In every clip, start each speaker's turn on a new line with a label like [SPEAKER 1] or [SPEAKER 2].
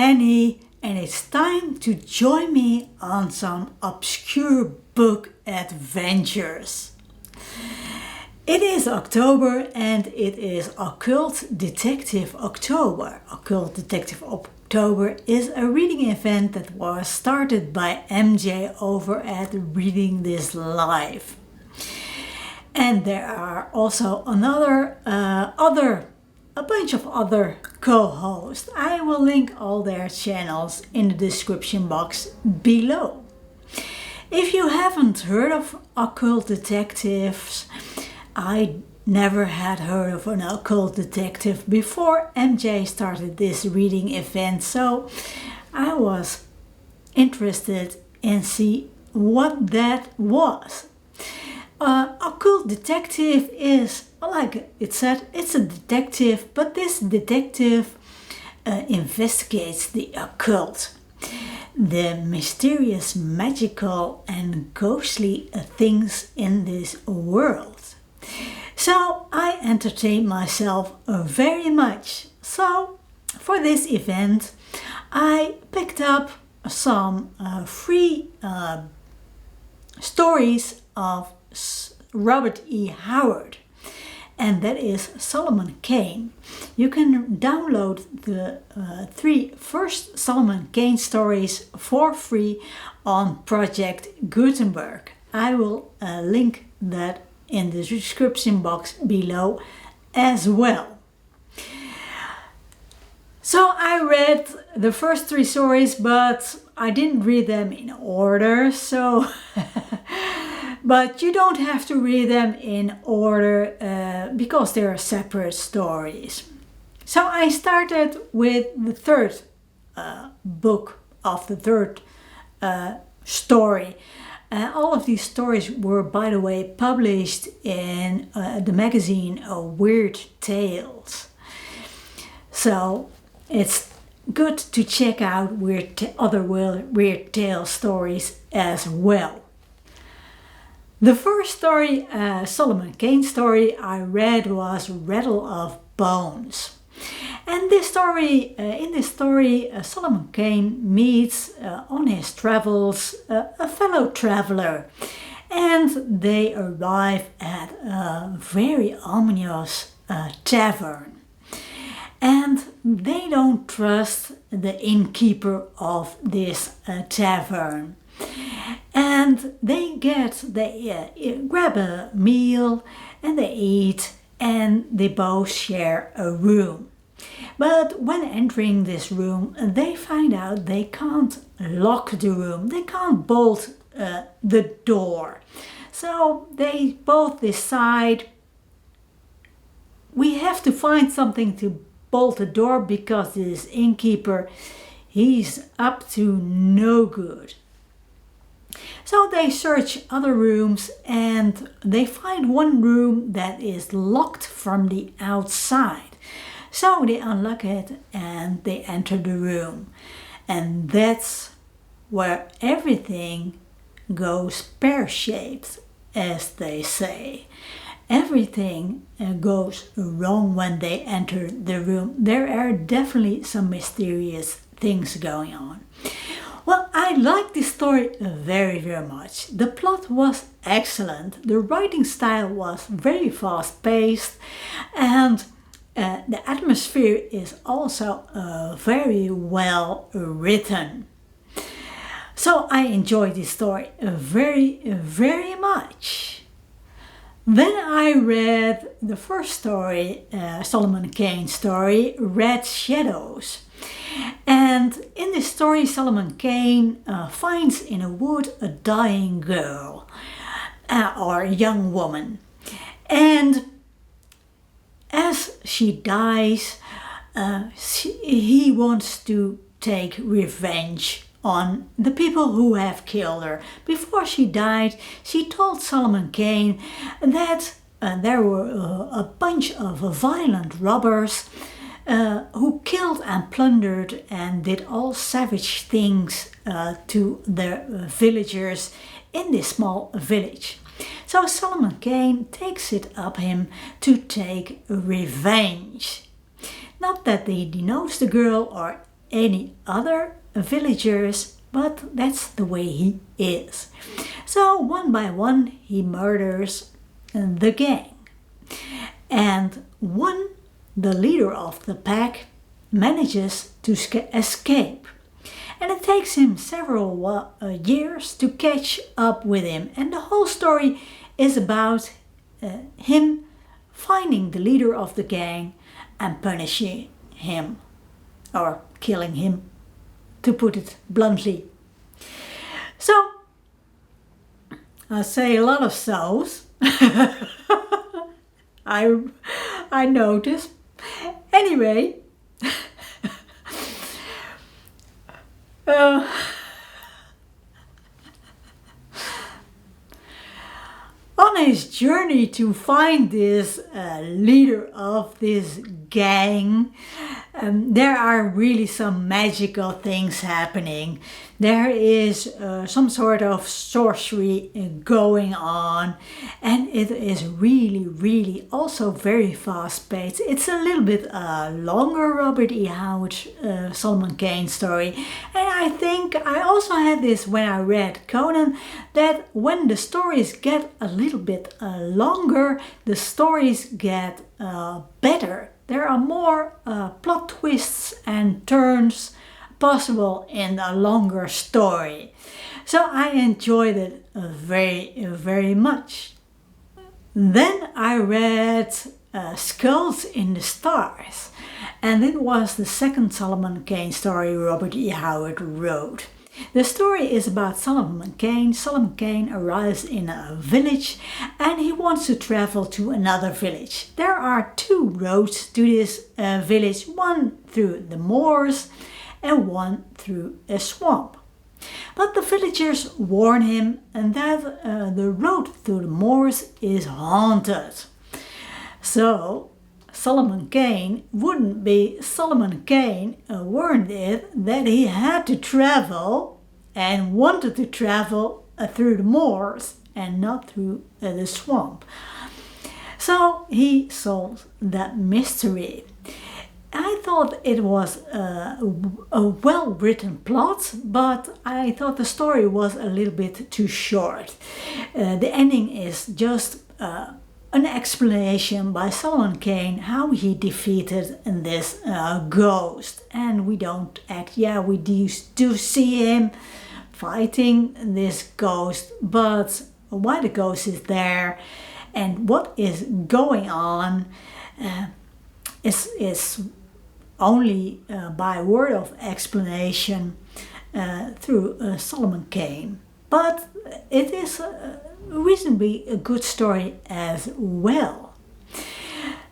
[SPEAKER 1] Annie, and it's time to join me on some obscure book adventures. It is October and it is Occult Detective October. Occult Detective October is a reading event that was started by MJ over at Reading This Live. And there are also a bunch of other co-hosts. I will link all their channels in the description box below. If you haven't heard of occult detectives, I never had heard of an occult detective before MJ started this reading event, so I was interested in see what that was. Occult detective is, like it said, it's a detective, but this detective investigates the occult, the mysterious, magical and ghostly things in this world. So I entertain myself very much. So for this event I picked up some free stories of Robert E. Howard, and that is Solomon Kane. You can download the 3 first Solomon Kane stories for free on Project Gutenberg. I will link that in the description box below as well. So I read the first 3 stories, but I didn't read them in order, so but you don't have to read them in order because they are separate stories. So I started with the third book of the third story. All of these stories were, by the way, published in the magazine Weird Tales. So it's good to check out other Weird Tales stories as well. The first story, Solomon Kane story I read was Rattle of Bones. And in this story, Solomon Kane meets on his travels a fellow traveler, and they arrive at a very ominous tavern. And they don't trust the innkeeper of this tavern. And they grab a meal and they eat, and they both share a room. But when entering this room, they find out they can't lock the room, they can't bolt the door. So they both decide, we have to find something to bolt the door because this innkeeper, he's up to no good. So they search other rooms and they find one room that is locked from the outside. So they unlock it and they enter the room. And that's where everything goes pear-shaped, as they say. Everything goes wrong when they enter the room. There are definitely some mysterious things going on. Well, I liked this story very, very much. The plot was excellent. The writing style was very fast-paced, and the atmosphere is also very well written. So I enjoyed this story very, very much. Then I read the first story, Solomon Kane story, Red Shadows. And in this story, Solomon Kane finds in a wood a dying girl or a young woman. And as she dies, he wants to take revenge on the people who have killed her. Before she died, she told Solomon Kane that there were a bunch of violent robbers who killed and plundered and did all savage things to the villagers in this small village. So Solomon Kane takes it up him to take revenge. Not that he knows the girl or any other villagers, but that's the way he is. So one by one he murders the gang. And one, the leader of the pack, manages to escape. And it takes him several years to catch up with him. And the whole story is about him finding the leader of the gang and punishing him, or killing him, to put it bluntly. So, I say a lot of so's. I noticed. Anyway, on his journey to find this leader of this gang, there are really some magical things happening. There is some sort of sorcery going on, and it is really also very fast paced. It's a little bit longer Robert E. Howard Solomon Kane story, and I think I also had this when I read Conan, that when the stories get a little bit longer, the stories get better. There are more plot twists and turns possible in a longer story. So I enjoyed it very much. Then I read Skulls in the Stars, and it was the second Solomon Kane story Robert E. Howard wrote. The story is about Solomon Kane. Solomon Kane arrives in a village and he wants to travel to another village. There are two roads to this village, one through the moors and one through a swamp. But the villagers warn him that the road through the moors is haunted. So Solomon Kane wouldn't be Solomon Kane warned it that he had to travel and wanted to travel through the moors and not through the swamp. So he solved that mystery. I thought it was a well-written plot, but I thought the story was a little bit too short. The ending is just an explanation by Solomon Kane how he defeated this ghost. And we don't act, we do see him fighting this ghost, but why the ghost is there and what is going on is only by word of explanation through Solomon Kane. But it is reasonably a good story as well.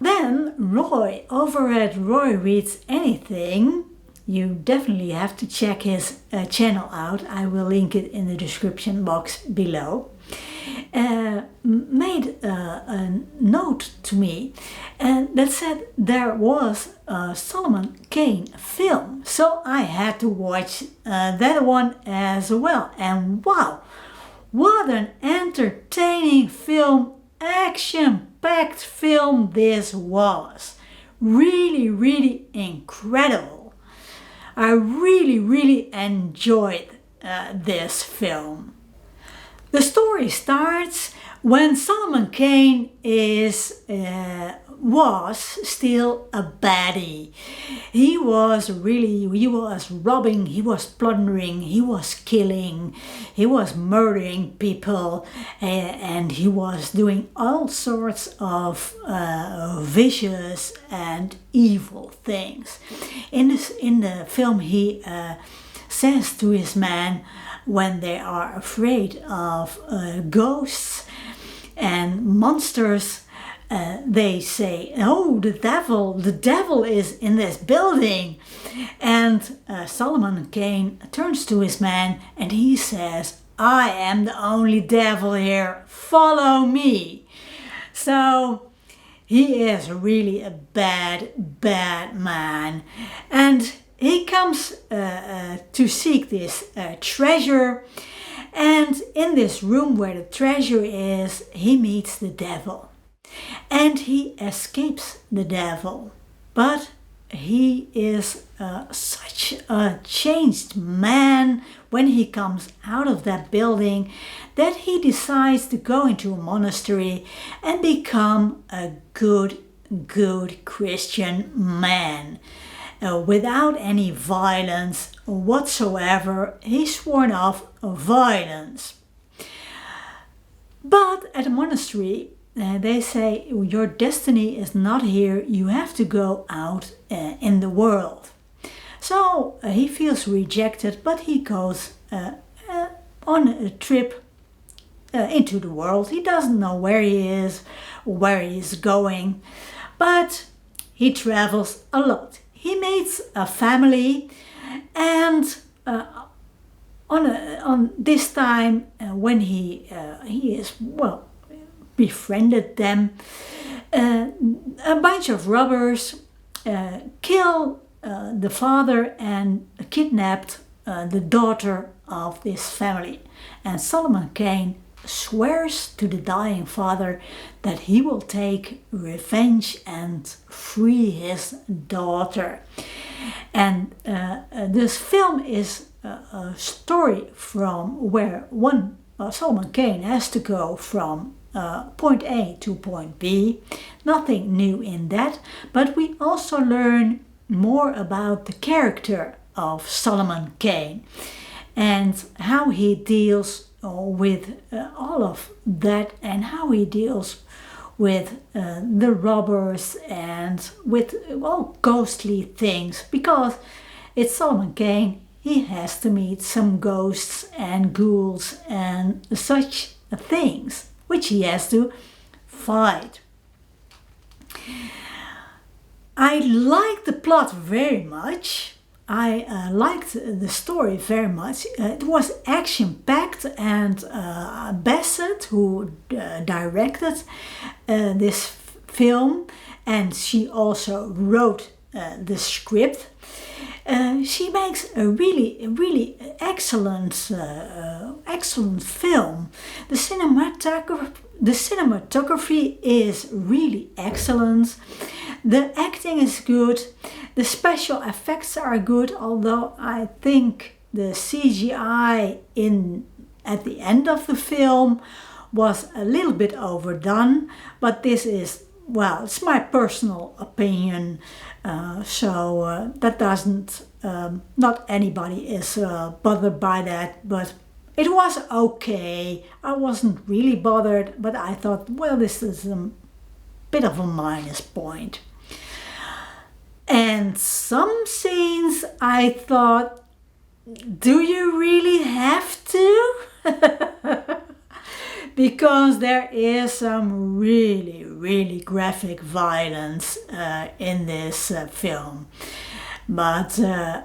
[SPEAKER 1] Then Roy, over at Roy Reads Anything, you definitely have to check his channel out. I will link it in the description box below. Made a note to me that said there was a Solomon Kane film. So I had to watch that one as well. And wow, what an entertaining film, action-packed film this was. Really incredible. I really enjoyed this film. The story starts when Solomon Kane was still a baddie. He was robbing, he was plundering, he was killing, he was murdering people, and he was doing all sorts of vicious and evil things. In the film he says to his men, when they are afraid of ghosts and monsters, they say, "Oh, the devil is in this building." And Solomon Kane turns to his man and he says, "I am the only devil here, follow me." So he is really a bad man, and he comes to seek this treasure, and in this room where the treasure is, he meets the devil. And he escapes the devil, but he is such such a changed man when he comes out of that building that he decides to go into a monastery and become a good Christian man. Without any violence whatsoever. He's sworn off violence. But at the monastery, they say your destiny is not here, you have to go out in the world. So he feels rejected, but he goes on a trip into the world. He doesn't know where he is, where he is going, but he travels a lot. He meets a family, and on this time when he is, well, befriended them, a bunch of robbers kill the father and kidnapped the daughter of this family. And Solomon Kane swears to the dying father that he will take revenge and free his daughter. And this film is a story from where Solomon Kane has to go from point A to point B. Nothing new in that, but we also learn more about the character of Solomon Kane and how he deals with all of that, and how he deals with the robbers and with all ghostly things, because it's Solomon Kane. He has to meet some ghosts and ghouls and such things, which he has to fight. I liked the plot very much. I liked the story very much. It was action-packed, and Bassett, who directed this film, and she also wrote the script, she makes a really excellent film. The cinematography is really excellent. The acting is good. The special effects are good, although I think the CGI at the end of the film was a little bit overdone, but this is, well, it's my personal opinion, so that doesn't, not anybody is bothered by that, but it was okay. I wasn't really bothered, but I thought, well, this is a bit of a minus point. And some scenes I thought, do you really have to? Because there is some really graphic violence in this film. But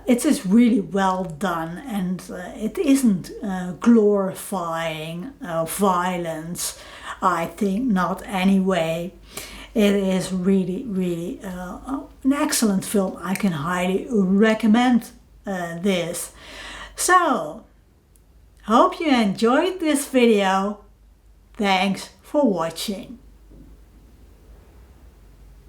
[SPEAKER 1] it is really well done, and it isn't glorifying violence, I think not anyway. It is really an excellent film. I can highly recommend this. So, hope you enjoyed this video. Thanks for watching.